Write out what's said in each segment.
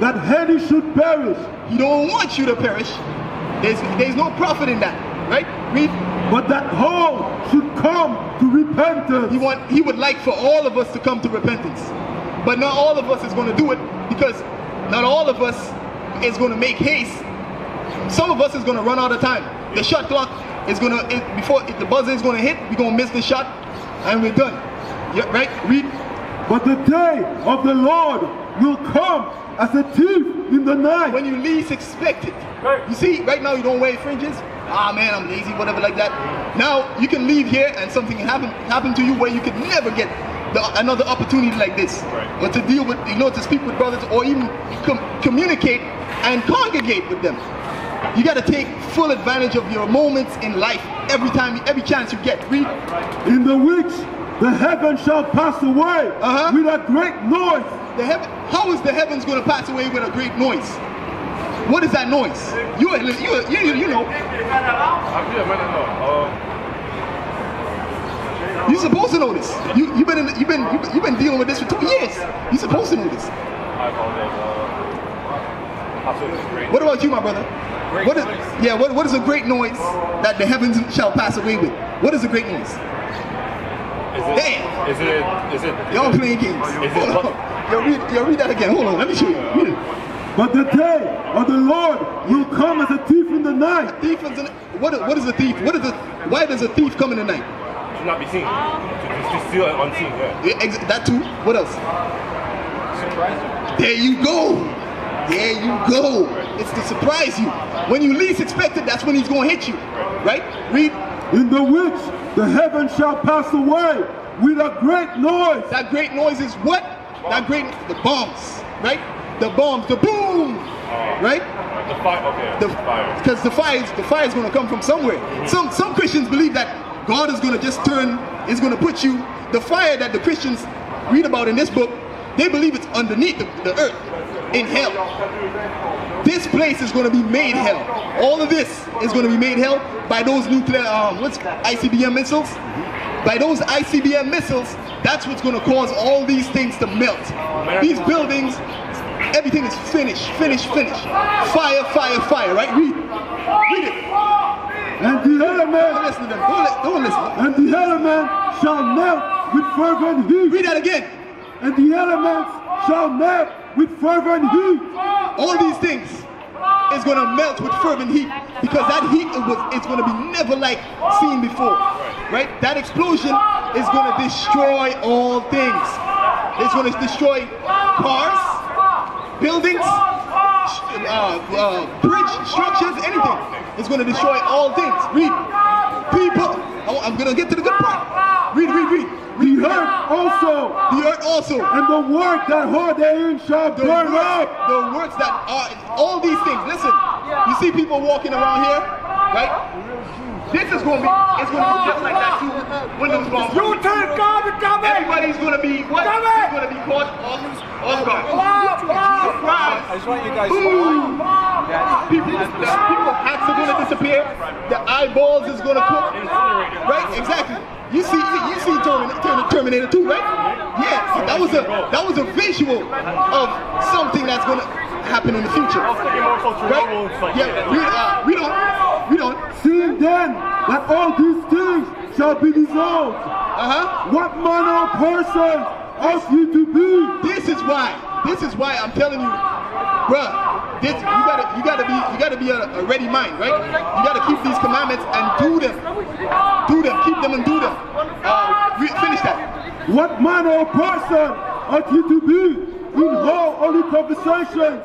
that any should perish. He don't want you to perish. There's no profit in that, right? Read. But that all should come to repentance. He would like for all of us to come to repentance. But not all of us is going to do it, because not all of us is going to make haste. Some of us is going to run out of time. The shot clock is going to, before the buzzer is going to hit, we're going to miss the shot and we're done. Yeah, right? Read. But the day of the Lord will come as a thief in the night. When you least expect it. You see, right now you don't wear fringes. Ah man, I'm lazy, whatever like that. Now you can leave here and something happen to you where you could never get another opportunity like this. Or to deal with, to speak with brothers, or even communicate and congregate with them. You got to take full advantage of your moments in life every chance you get. Read. In the which the heavens shall pass away with a great noise. How is the heavens going to pass away with a great noise? What is that noise? You know. You're supposed to know this. You've been dealing with this for 2 years. You're supposed to know this. What about you, my brother? What is a great noise that the heavens shall pass away with? What is a great noise? Damn. Is it? Y'all playing games. Yo, read that again. Hold on, let me show you. Read it. But the day of the Lord will come as a thief in the night. What is a thief? Why does a thief come in the night? To not be seen. To steal it unseen. Yeah. That too. What else? Surprise you. There you go. There you go. It's to surprise you. When you least expect it, that's when he's going to hit you. Right? Read. In the which the heavens shall pass away with a great noise. That great noise is what? The bombs. Right? The bombs, the boom, right? The fire, okay. The fire. Because the fire is going to come from somewhere. Some Christians believe that God is going to just is going to put you, the fire that the Christians read about in this book, they believe it's underneath the earth, in hell. This place is going to be made hell. All of this is going to be made hell by those nuclear, ICBM missiles. By those ICBM missiles, that's what's going to cause all these things to melt. These buildings, everything is finished. Fire, right? Read it. And the element, Don't listen to them. Don't listen. And the element shall melt with fervent heat. Read that again. And the elements shall melt with fervent heat. All these things is going to melt with fervent heat, because that heat is going to be never like seen before. Right? That explosion is going to destroy all things. It's going to destroy cars, buildings, bridge structures, anything. It's going to destroy all things. Read. People. I'm going to get to the good part. Read. The earth also. And the work that are therein shall burn up. The works that are, all these things. Listen, you see people walking around here, right? This is going to be, it's going to be just like that too. When those bombs everybody's going to be, what? It's going to be caught off guard. Surprise. I just want you guys to people's hats are going to disappear. The eyeballs is going to cook. Right? Exactly. You see Terminator 2, right? Yeah. That was a visual of something that's going to happen in the future. Right? Yeah. Read on. Seeing then that all these things shall be dissolved. What manner of person ought you to be? This is why I'm telling you, bruh. You gotta be a ready mind, right? You gotta keep these commandments and do them. Keep them and do them. Finish that. What manner of person ought you to be in all holy conversations and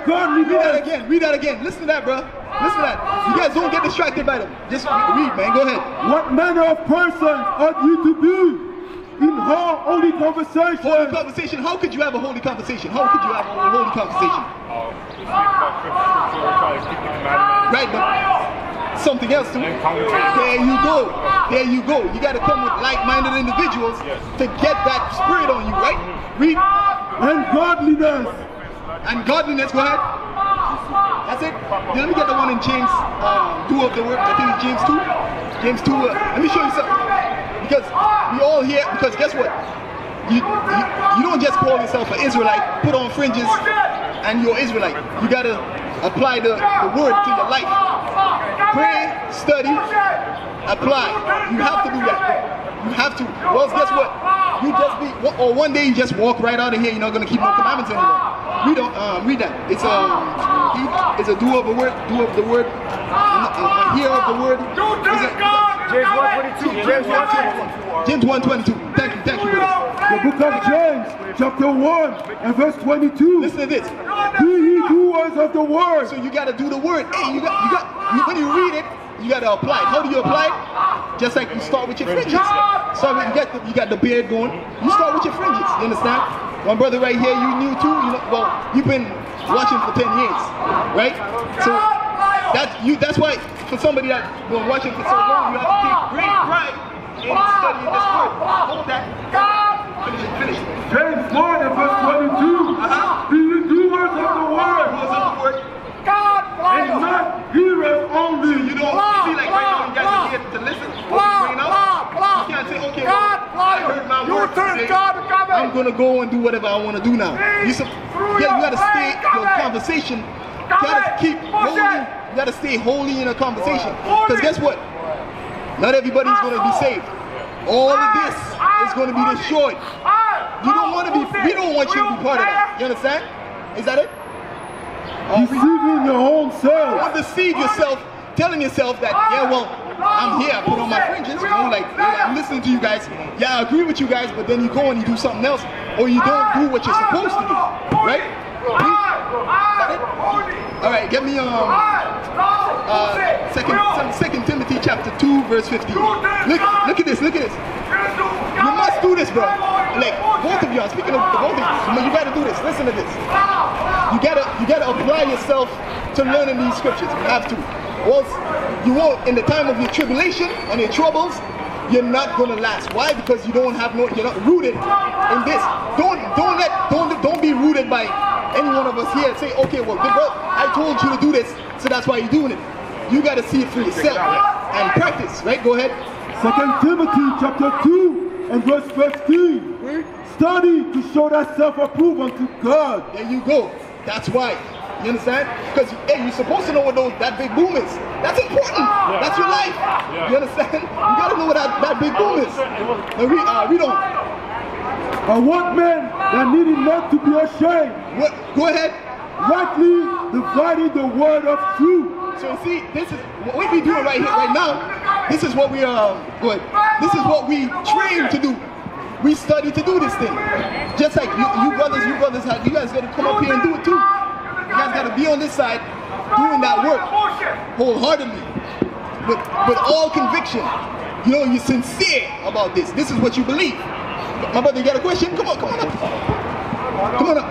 godliness? Read that again. Listen to that, bruh. Listen to that. You guys don't get distracted by them. Just read, man. Go ahead. What manner of person ought you to be in all holy conversation? Holy conversation. How could you have a holy conversation? Right, but something else too. There you go. You got to come with like-minded individuals to get that spirit on you, right? Read. And godliness. Go ahead. That's it. Let me get the one in James 2 of the word. I think it's James 2. James 2. Let me show you something. Because we all here. Because guess what? You don't just call yourself an Israelite, put on fringes, and you're Israelite. You gotta apply the word to your life. Pray, study, apply. You have to do that. You have to. Well, guess what? You just be, or one day you just walk right out of here. You're not gonna keep no commandments anymore. Read that. It's a doer of the word, and a hearer of the word. James 1:22. Thank you, brother. The book of James, chapter 1 and verse 22. Listen to this. Be ye doers of the word. So you got to do the word. Hey, when you read it, you got to apply it. How do you apply it? Just like you start with your fringes. So you got the beard going. You start with your fringes. You understand? My brother right here, you knew too. Well, you've been watching for 10 years, right? So that's why for somebody that's been watching for so long, you have to take great pride in studying this word. Hold that. Finish it. James 1 and verse 22. Be ye doers of the word. And not hearers only. You don't see like right now you guys are here to listen. You can't say, okay, well, I heard my word today. I'm gonna go and do whatever I want to do now. You gotta stay your conversation. You gotta keep holy. You gotta stay holy in a conversation. Because guess what? Not everybody's gonna be saved. All of this is gonna be destroyed. You don't want to be. We don't want you to be part of that. You understand? Is that it? Deceiving your own self. Don't deceive yourself, telling yourself that, yeah, well, I'm here, I put on my fringes, like, yeah, I'm listening to you guys, yeah, I agree with you guys, but then you go and you do something else, or you don't do what you're supposed to do, right? Alright, get me Second Timothy chapter 2, verse 15. Look at this. You must do this, bro. Like, both of you, I'm speaking of both of you, you gotta do this. Listen to this. You gotta apply yourself to learning these scriptures. You have to. Or else you won't, in the time of your tribulation and your troubles, you're not gonna last. Why? Because you're not rooted in this. Don't be rooted by any one of us here and say, okay, well, I told you to do this, so that's why you're doing it. You gotta see it for yourself and practice, right? Go ahead. 2 Timothy chapter 2 and verse 15. Study to show thyself approved unto God. There you go. That's why. You understand? Because hey, you're supposed to know what that big boom is. That's important. Yeah. That's your life. Yeah. You understand? You gotta know what that big boom is. Now read on. A workman that needed not to be ashamed. What? Go ahead. Rightly dividing the word of truth. So see, this is what we doing right here, right now. This is what we This is what we train to do. We study to do this thing. Just like you brothers, you guys got to come up here and do it too. You guys got to be on this side doing that work wholeheartedly, with all conviction. You know, you're sincere about this. This is what you believe. My brother, you got a question? Come on up. Come on up.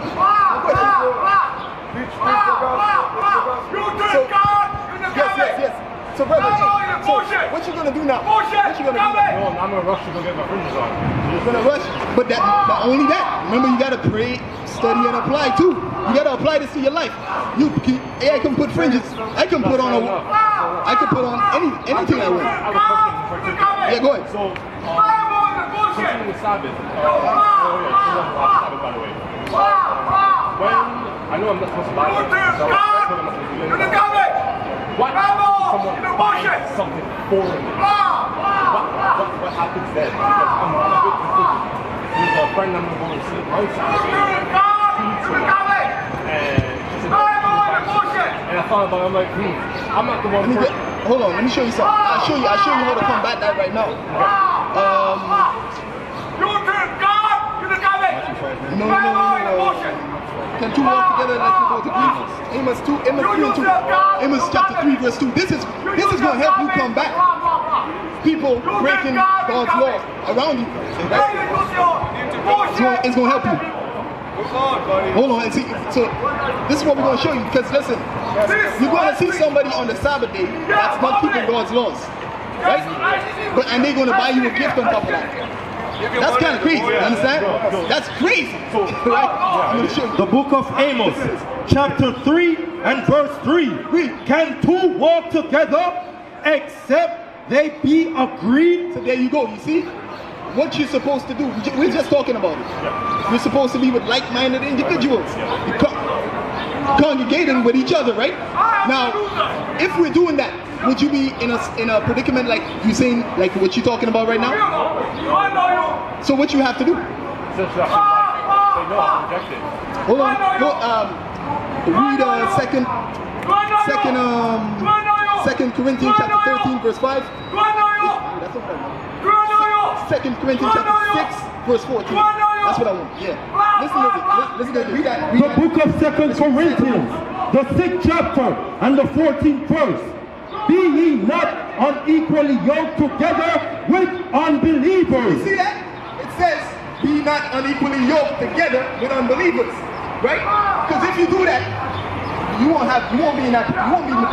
Yes. So brother, what you gonna do now? What you gonna do now? I'm gonna rush to go get my fringes on. You're gonna rush, but not only that. Remember, you gotta pray, study, and apply too. You gotta apply this to your life. I can put fringes. I can put on anything I want. Yeah, go ahead. So, concerning the Sabbath. Sabbath, by the way. When I know I'm not supposed to buy it, so what if someone buys something for me? What happens then? Because I'm a bit confused. There's a friend I'm going to see on Saturday. And she said, and I thought about it, I'm like, I'm not the one person. Hold on, let me show you something. I'll show you how to combat that right now. No. Can two walk together unless they both agree? Amos 2, Amos 3 and 2. Amos chapter 3 verse 2. This is going to help you combat people breaking God's law around you. It's going to help you. Hold on and see. So this is what we're going to show you, because listen, you're going to see somebody on the Sabbath day that's not keeping God's laws, right? And they're going to buy you a gift on top of that. That's kind of crazy, you understand? That's crazy. Right? I'm going to show you. The book of Amos, chapter 3 and verse 3. Can two walk together except they be agreed? So there you go. You see what you're supposed to do. We're just talking about it. You're supposed to be with like-minded individuals. congregating with each other, right? Now, if we're doing that, would you be in a predicament like you saying, like what you're talking about right now? So what you have to do? Hold on. Read Second Corinthians chapter 13 verse 5. 2 Corinthians chapter 6 verse 14. That's what I want. Yeah. Listen to it. Read that. The book of 2 Corinthians, the 6th chapter and the 14th verse. Be ye not unequally yoked together with unbelievers. You see that? It says, be not unequally yoked together with unbelievers. Right? Because if you do that, you won't be in the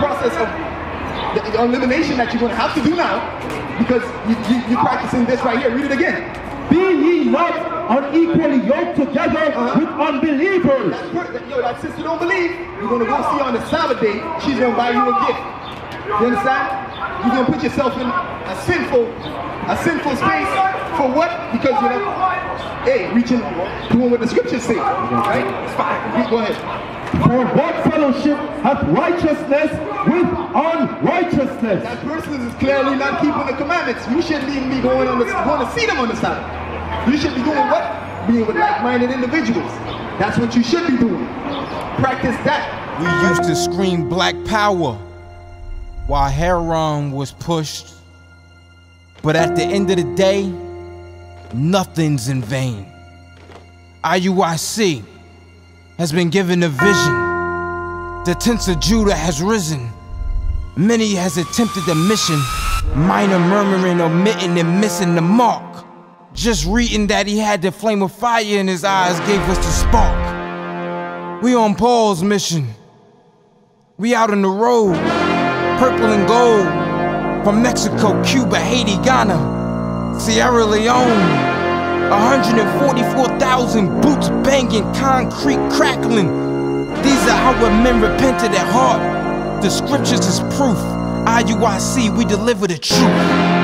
process of the elimination that you're going to have to do now, because you're practicing this right here. Read it again. Be ye not unequally yoked together with unbelievers. That sister don't believe, you're going to go see her on the Sabbath day, she's going to buy you a gift. You understand? You're going to put yourself in a sinful space for what? Because you're not, doing what the scriptures say. Right? Go ahead. For what fellowship hath righteousness with unrighteousness? That person is clearly not keeping the commandments. You shouldn't even be going to see them on the Sabbath. You should be doing what? Being with like-minded individuals. That's what you should be doing. Practice that. We used to scream black power while heroin was pushed. But at the end of the day, nothing's in vain. IUIC has been given a vision. The tents of Judah has risen. Many has attempted the mission. Minor murmuring, omitting, and missing the mark. Just reading that he had the flame of fire in his eyes gave us the spark. We on Paul's mission. We out on the road, purple and gold. From Mexico, Cuba, Haiti, Ghana, Sierra Leone. 144,000 boots banging, concrete crackling. These are our men repented at heart. The scriptures is proof. IUIC, we deliver the truth.